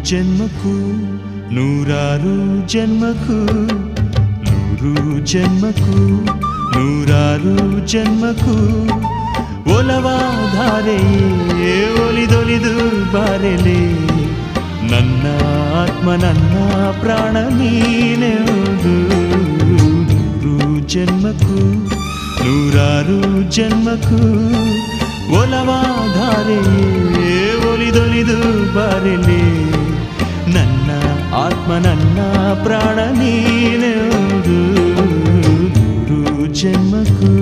ಜನ್ಮಕ್ಕೂ ನೂರಾರು ಜನ್ಮಕ್ಕೂ ನೂರು ಜನ್ಮಕ್ಕೂ ನೂರಾರು ಜನ್ಮಕ್ಕೂ ಒಲವಾಧಾರೆಯೇ ಒಲಿದೊಲಿದು ಬಾರೆಲೆ ನನ್ನ ಆತ್ಮ ನನ್ನ ಪ್ರಾಣ ನೀನೆಂದು ನೂರು ಜನ್ಮಕ್ಕೂ ನೂರಾರು ಜನ್ಮಕ್ಕೂ ಒಲವಾಧಾರೆಯೇ ಒಲಿದೊಲಿದು ಬಾರೆಲೆ ನನ್ನ ಆತ್ಮ ನನ್ನ ಪ್ರಾಣ ನೀನೆಂದು ನೂರು ಜನ್ಮಕ್ಕೂ